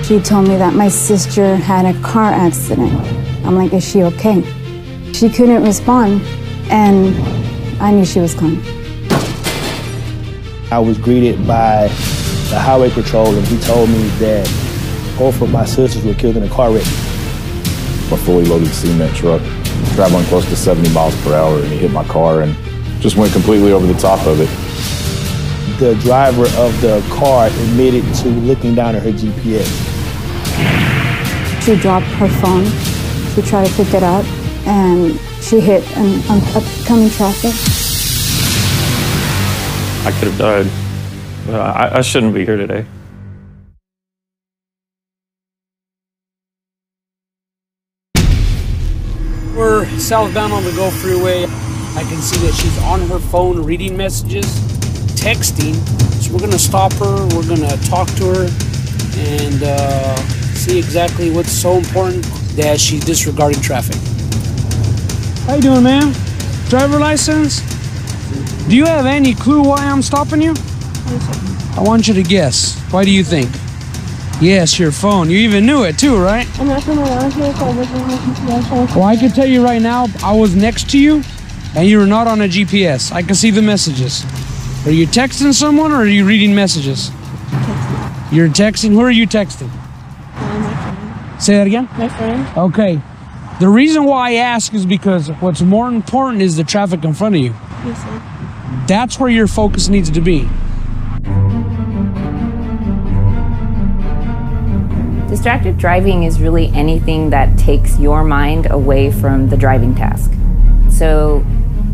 She told me that my sister had a car accident. I'm like, is she okay? She couldn't respond, and I knew she was coming. I was greeted by the highway patrol, and he told me that both of my sisters were killed in a car wreck. A fully loaded cement truck traveling close to 70 miles per hour, and he hit my car and just went completely over the top of it. The driver of the car admitted to looking down at her GPS. She dropped her phone. She tried to pick it up, and she hit an upcoming traffic. I could have died, but I shouldn't be here today. We're southbound on the Go Freeway. I can see that she's on her phone reading messages, texting. So we're gonna stop her, we're gonna talk to her, and see exactly what's so important that she's disregarding traffic. How you doing, ma'am? Driver license? Do you have any clue why I'm stopping you? I want you to guess. Why do you think? Yes, your phone. You even knew it too, right? Well, I can tell you right now, I was next to you and you were not on a GPS. I can see the messages. Are you texting someone or are you reading messages? Texting. You're texting? Who are you texting? My friend. Say that again? My friend. Okay. The reason why I ask is because what's more important is the traffic in front of you. Yes, sir. That's where your focus needs to be. Distracted driving is really anything that takes your mind away from the driving task. So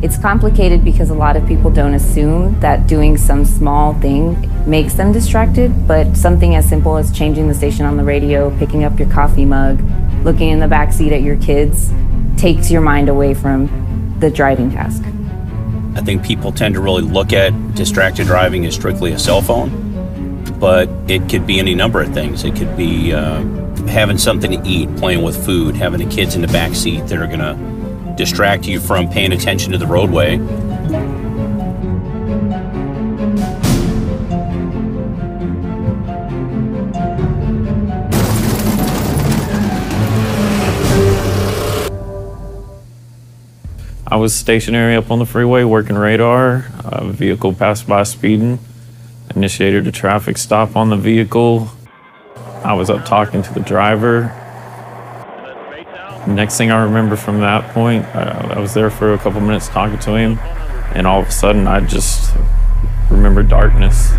it's complicated because a lot of people don't assume that doing some small thing makes them distracted, but something as simple as changing the station on the radio, picking up your coffee mug, looking in the back seat at your kids, takes your mind away from the driving task. I think people tend to really look at distracted driving as strictly a cell phone, but it could be any number of things. It could be having something to eat, playing with food, having the kids in the back seat that are going to distract you from paying attention to the roadway. I was stationary up on the freeway working radar. A vehicle passed by speeding, initiated a traffic stop on the vehicle. I was up talking to the driver. Next thing I remember from that point, I was there for a couple minutes talking to him, and all of a sudden I just remember darkness.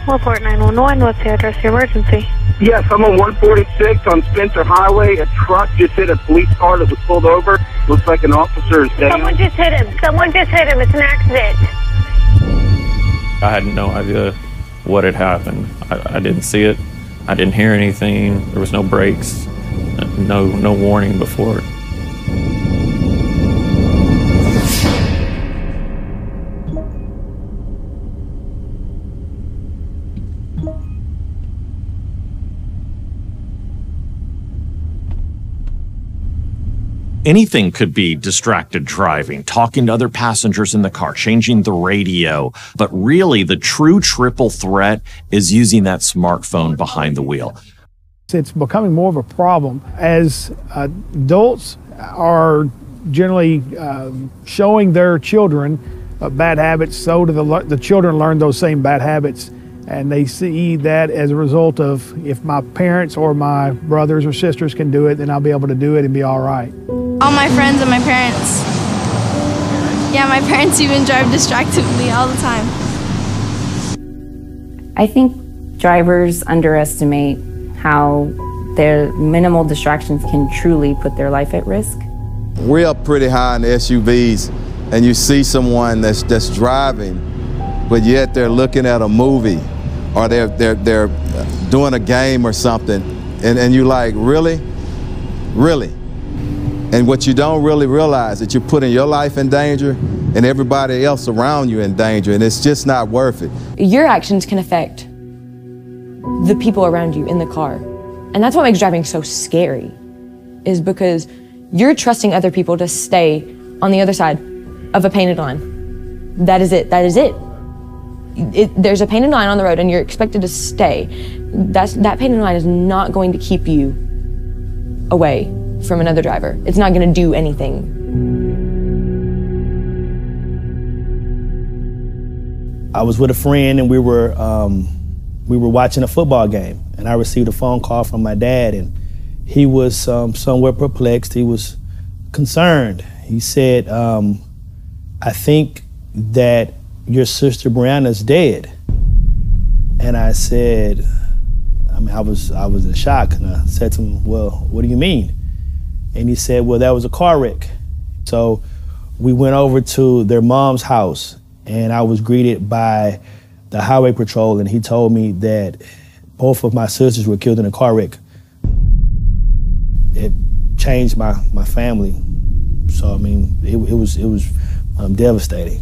Report 911, what's the address of your emergency? Yes, I'm on 146 on Spencer Highway. A truck just hit a police car that was pulled over. Looks like an officer is down. Someone just hit him. Someone just hit him. It's an accident. I had no idea what had happened. I didn't see it. I didn't hear anything. There was no brakes, no warning before it. Anything could be distracted driving, talking to other passengers in the car, changing the radio. But really, the true triple threat is using that smartphone behind the wheel. It's becoming more of a problem as adults are generally showing their children bad habits, so do the children learn those same bad habits. And they see that as a result of, if my parents or my brothers or sisters can do it, then I'll be able to do it and be all right. All my friends and my parents. Yeah, my parents even drive distractedly all the time. I think drivers underestimate how their minimal distractions can truly put their life at risk. We're up pretty high in the SUVs, and you see someone that's driving, but yet they're looking at a movie, or they're doing a game or something, and you're like, really? Really? And what you don't really realize that you're putting your life in danger and everybody else around you in danger, and it's just not worth it. Your actions can affect the people around you in the car. And that's what makes driving so scary, is because You're trusting other people to stay on the other side of a painted line. That is it. That is it. There's a painted line on the road and you're expected to stay. That painted line is not going to keep you away from another driver. It's not going to do anything. I was with a friend and we were watching a football game, and I received a phone call from my dad, and he was somewhat perplexed. He was concerned. He said, I think that your sister Brianna's dead. And I said, I was in shock, and I said to him, well, what do you mean? And he said, well, that was a car wreck. So we went over to their mom's house, and I was greeted by the highway patrol, and he told me that both of my sisters were killed in a car wreck. It changed my family. So, I mean, it was devastating.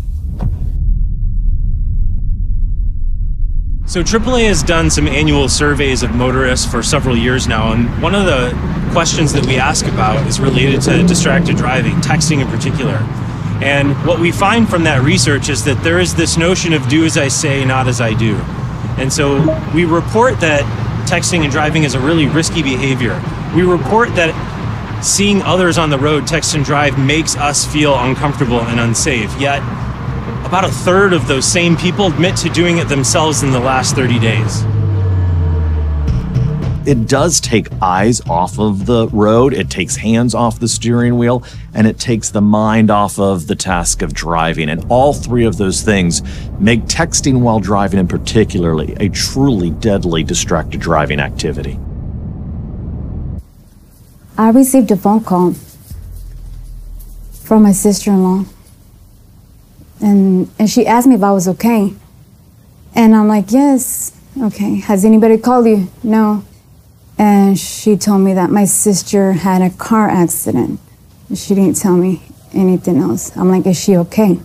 So AAA has done some annual surveys of motorists for several years now, and one of the questions that we ask about is related to distracted driving, texting in particular. And what we find from that research is that there is this notion of do as I say, not as I do. And so we report that texting and driving is a really risky behavior. We report that seeing others on the road text and drive makes us feel uncomfortable and unsafe, yet about a third of those same people admit to doing it themselves in the last 30 days. It does take eyes off of the road, it takes hands off the steering wheel, and it takes the mind off of the task of driving. And all three of those things make texting while driving in particularly a truly deadly distracted driving activity. I received a phone call from my sister-in-law, and she asked me if I was okay. And I'm like, yes, okay. Has anybody called you? No. And she told me that my sister had a car accident. She didn't tell me anything else. I'm like, is she okay?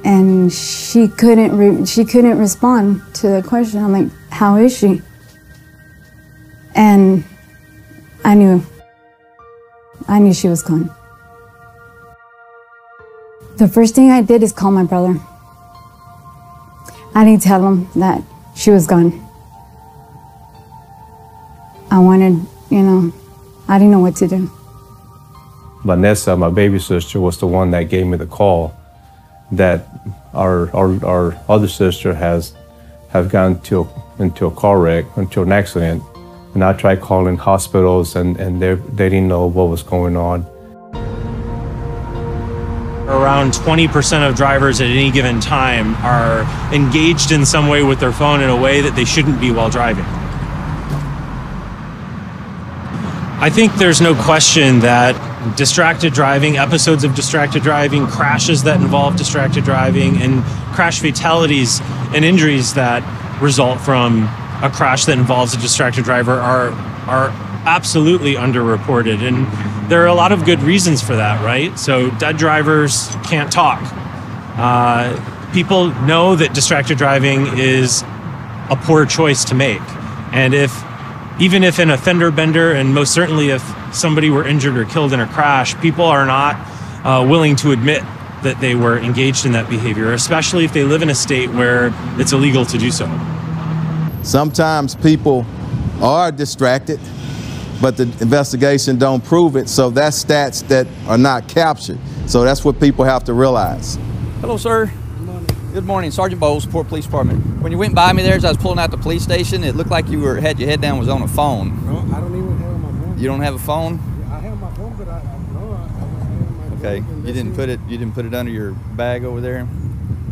And she couldn't respond to the question. I'm like, how is she? And I knew she was gone. The first thing I did is call my brother. I didn't tell him that she was gone. I wanted, I didn't know what to do. Vanessa, my baby sister, was the one that gave me the call that our other sister have gone into a car wreck, into an accident. And I tried calling hospitals, and they didn't know what was going on. Around 20% of drivers at any given time are engaged in some way with their phone in a way that they shouldn't be while driving. I think there's no question that distracted driving, episodes of distracted driving, crashes that involve distracted driving, and crash fatalities and injuries that result from a crash that involves a distracted driver are absolutely underreported. And there are a lot of good reasons for that, right? So dead drivers can't talk. People know that distracted driving is a poor choice to make. And even if in a fender bender, and most certainly if somebody were injured or killed in a crash, people are not willing to admit that they were engaged in that behavior, especially if they live in a state where it's illegal to do so. Sometimes people are distracted, but the investigation don't prove it, so that's stats that are not captured. So that's what people have to realize. Hello, sir. Good morning. Good morning. Sergeant Bowles, Port Police Department. When you went by me there as I was pulling out the police station, it looked like you had your head down, was on a phone. No, I don't even have my phone. You don't have a phone? Yeah, I have my phone, but I was okay. You didn't put it under your bag over there?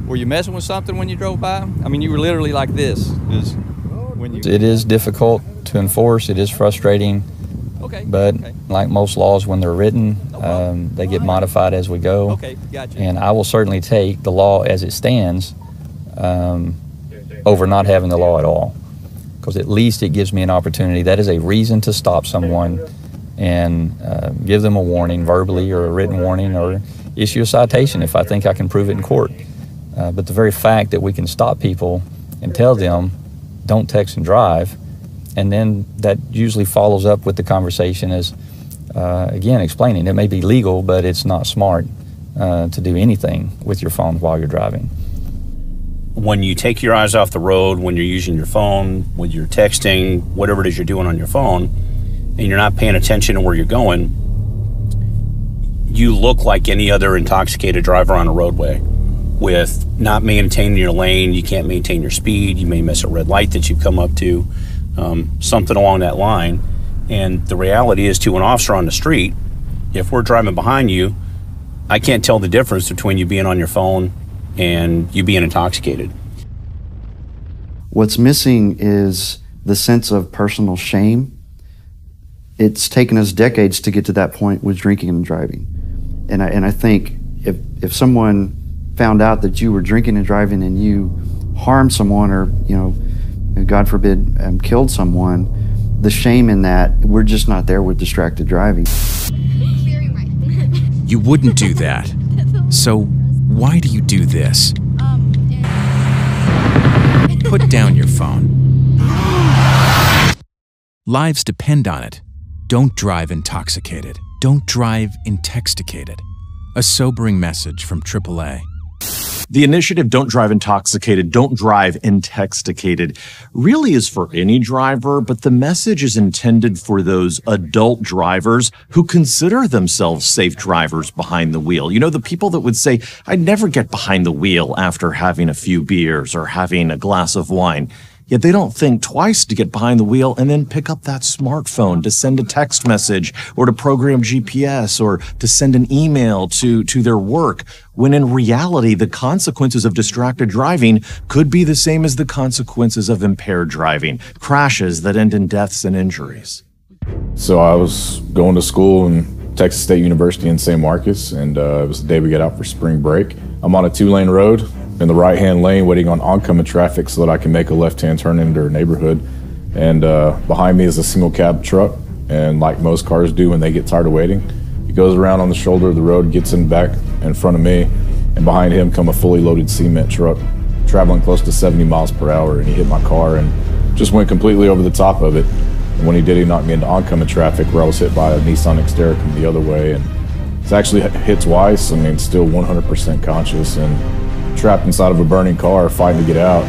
Were you messing with something when you drove by? I mean, you were literally like this. It is difficult to enforce. It is frustrating. But like most laws, when they're written, they get modified as we go. Okay, gotcha. And I will certainly take the law as it stands over not having the law at all, because at least it gives me an opportunity. That is a reason to stop someone and give them a warning verbally or a written warning, or issue a citation if I think I can prove it in court. But the very fact that we can stop people and tell them, don't text and drive, and then that usually follows up with the conversation as, again, explaining it may be legal, but it's not smart to do anything with your phone while you're driving. When you take your eyes off the road, when you're using your phone, when you're texting, whatever it is you're doing on your phone, and you're not paying attention to where you're going, you look like any other intoxicated driver on a roadway with not maintaining your lane. You can't maintain your speed. You may miss a red light that you've come up to, something along that line. And the reality is, to an officer on the street, if we're driving behind you, I can't tell the difference between you being on your phone and you being intoxicated. What's missing is the sense of personal shame. It's taken us decades to get to that point with drinking and driving. And I think if someone found out that you were drinking and driving and you harmed someone or, God forbid, killed someone, the shame in that, we're just not there with distracted driving. You wouldn't do that. So why do you do this? Put down your phone. Lives depend on it. Don't drive intoxicated. Don't drive intoxicated. A sobering message from AAA. The initiative Don't Drive Intoxicated, Don't Drive Intoxicated really is for any driver, but the message is intended for those adult drivers who consider themselves safe drivers behind the wheel. You know, the people that would say, I'd never get behind the wheel after having a few beers or having a glass of wine. Yet they don't think twice to get behind the wheel and then pick up that smartphone to send a text message or to program GPS or to send an email to their work, when in reality, the consequences of distracted driving could be the same as the consequences of impaired driving, crashes that end in deaths and injuries. So I was going to school in Texas State University in San Marcos, and it was the day we got out for spring break. I'm on a 2-lane road in the right-hand lane waiting on oncoming traffic so that I can make a left-hand turn into a neighborhood. And behind me is a single cab truck, and like most cars do when they get tired of waiting, he goes around on the shoulder of the road, gets in back in front of me, and behind him come a fully loaded cement truck traveling close to 70 miles per hour, and he hit my car and just went completely over the top of it. And when he did, he knocked me into oncoming traffic where I was hit by a Nissan Xterra coming the other way, and it's actually hit twice. I mean, still 100% conscious and trapped inside of a burning car, fighting to get out.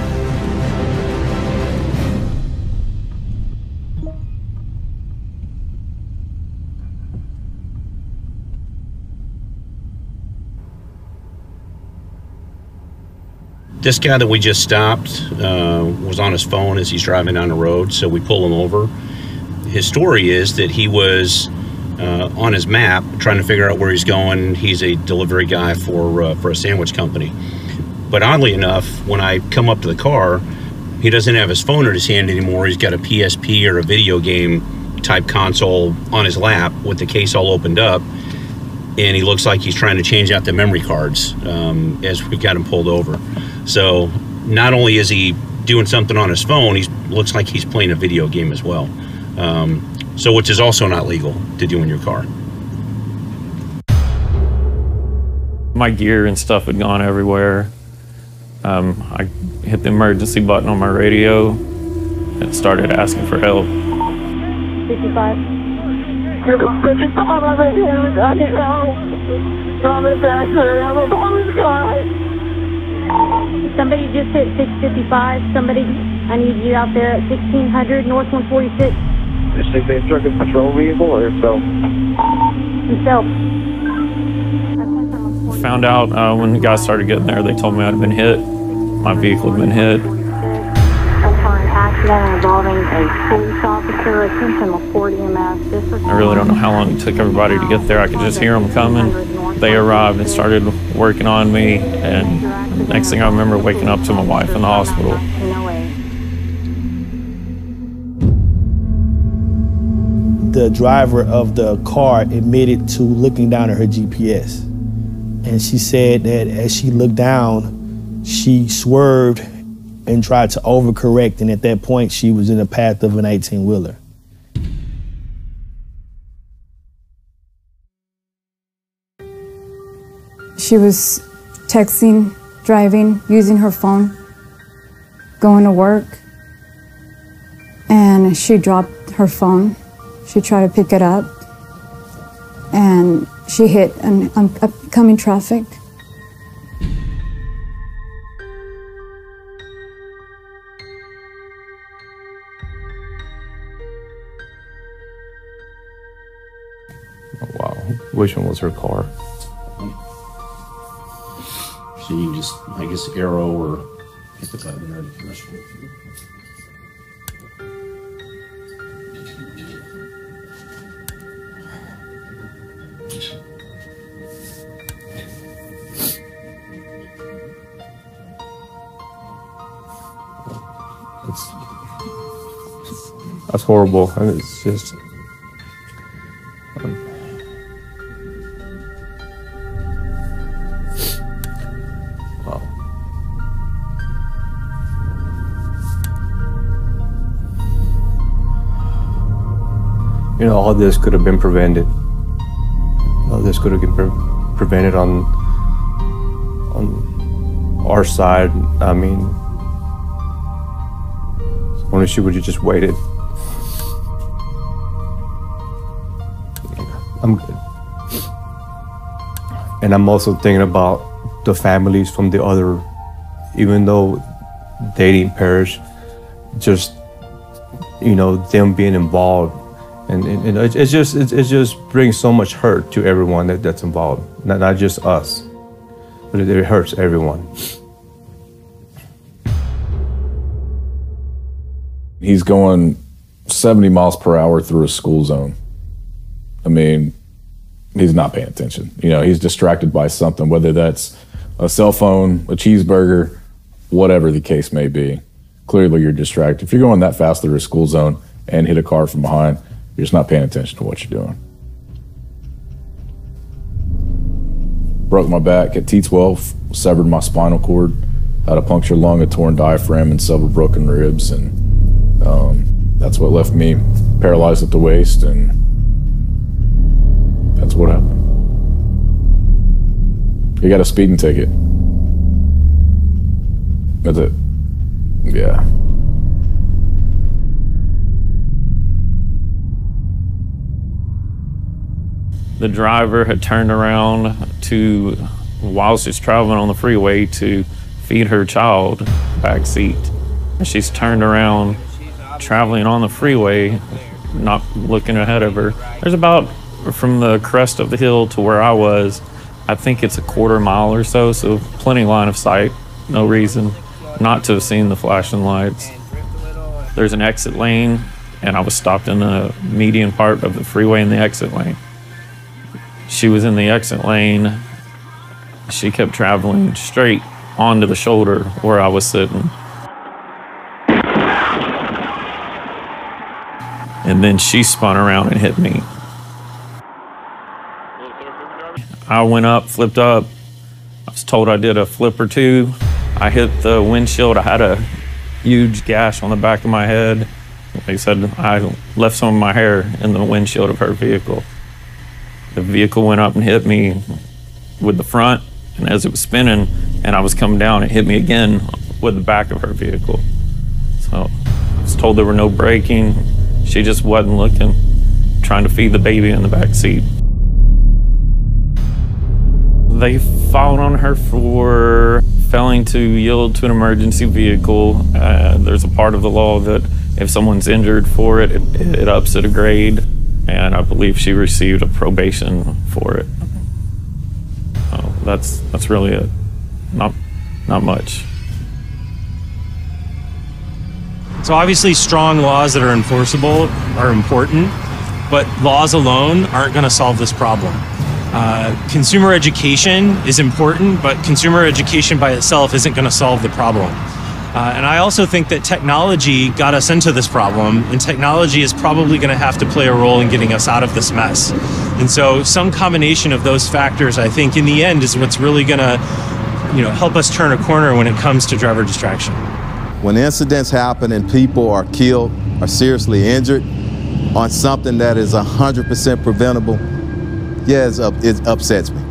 This guy that we just stopped was on his phone as he's driving down the road, so we pull him over. His story is that he was on his map trying to figure out where he's going. He's a delivery guy for a sandwich company. But oddly enough, when I come up to the car, he doesn't have his phone in his hand anymore. He's got a PSP or a video game type console on his lap with the case all opened up. And he looks like he's trying to change out the memory cards as we got him pulled over. So not only is he doing something on his phone, he looks like he's playing a video game as well. So which is also not legal to do in your car. My gear and stuff had gone everywhere. I hit the emergency button on my radio and started asking for help. 55. Somebody just hit 655. Somebody, I need you out there at 1600 North 146. Is this truck a patrol vehicle or himself? Himself. Found out when the guys started getting there, they told me I'd been hit. My vehicle had been hit. Accident involving a police officer, attention of 40 EMS. I really don't know how long it took everybody to get there. I could just hear them coming. They arrived and started working on me, and next thing I remember, waking up to my wife in the hospital. The driver of the car admitted to looking down at her GPS. And she said that as she looked down, she swerved and tried to overcorrect, and at that point, she was in the path of an 18-wheeler. She was texting, driving, using her phone, going to work, and she dropped her phone. She tried to pick it up, and she hit an upcoming traffic. Oh, wow. Which one was her car? So you just, I guess, arrow or hit the button there to press it. That's horrible, and it's just. Wow. You know, all this could have been prevented. All this could have been prevented on our side. I mean, only she would have just waited. I'm good. And I'm also thinking about the families from the other, even though they didn't perish, just, you know, them being involved. And it just brings so much hurt to everyone that's involved, not just us, but it hurts everyone. He's going 70 miles per hour through a school zone. I mean, he's not paying attention. You know, he's distracted by something, whether that's a cell phone, a cheeseburger, whatever the case may be. Clearly you're distracted. If you're going that fast through a school zone and hit a car from behind, you're just not paying attention to what you're doing. Broke my back at T12, severed my spinal cord, had a punctured lung, a torn diaphragm, and several broken ribs, and that's what left me paralyzed at the waist, and that's what happened. He got a speeding ticket. That's it. Yeah. The driver had turned around to, while she's traveling on the freeway, to feed her child back seat. And she's turned around, traveling on the freeway, not looking ahead of her. There's about, from the crest of the hill to where I was, I think it's a quarter mile or so, so plenty line of sight, no reason not to have seen the flashing lights. There's an exit lane, and I was stopped in the median part of the freeway in the exit lane. She was in the exit lane. She kept traveling straight onto the shoulder where I was sitting. And then she spun around and hit me. I went up, flipped up. I was told I did a flip or two. I hit the windshield. I had a huge gash on the back of my head. They said I left some of my hair in the windshield of her vehicle. The vehicle went up and hit me with the front, and as it was spinning and I was coming down, it hit me again with the back of her vehicle. So I was told there were no braking. She just wasn't looking, trying to feed the baby in the back seat. They filed on her for failing to yield to an emergency vehicle. There's a part of the law that if someone's injured for it, it ups it a grade. And I believe she received a probation for it. That's really it. Not much. So obviously strong laws that are enforceable are important, but laws alone aren't going to solve this problem. Consumer education is important, but consumer education by itself isn't going to solve the problem. And I also think that technology got us into this problem, and technology is probably going to have to play a role in getting us out of this mess. And so some combination of those factors, I think, in the end is what's really going to, help us turn a corner when it comes to driver distraction. When incidents happen and people are killed or seriously injured on something that is 100% preventable, yeah, it upsets me,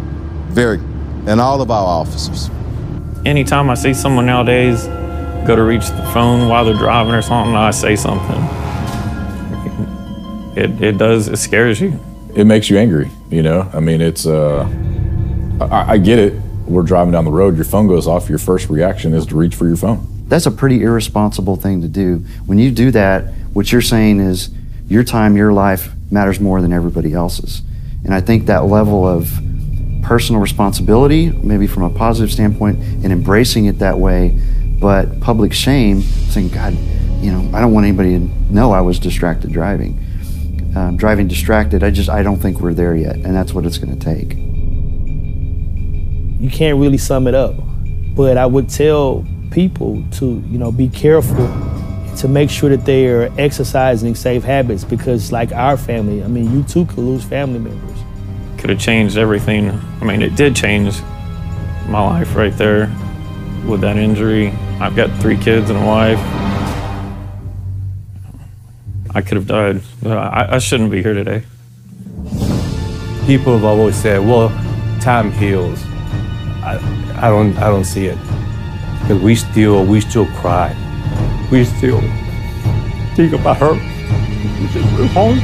very, and all of our officers. Anytime I see someone nowadays go to reach the phone while they're driving or something, I say something. It scares you. it makes you angry, you know? I mean, it's, I get it. We're driving down the road, your phone goes off, your first reaction is to reach for your phone. That's a pretty irresponsible thing to do. When you do that, what you're saying is your time, your life matters more than everybody else's. And I think that level of personal responsibility, maybe from a positive standpoint, and embracing it that way, but public shame, saying, God, you know, I don't want anybody to know I was distracted driving. Driving distracted, I don't think we're there yet, and that's what it's going to take. You can't really sum it up, but I would tell people to, you know, be careful, to make sure that they are exercising safe habits, because like our family, I mean, you too could lose family members. Could have changed everything. I mean, it did change my life right there with that injury. I've got 3 kids and a wife. I could have died. I shouldn't be here today. People have always said, well, time heals. I don't see it. Because we still cry. We still think about her. She's home.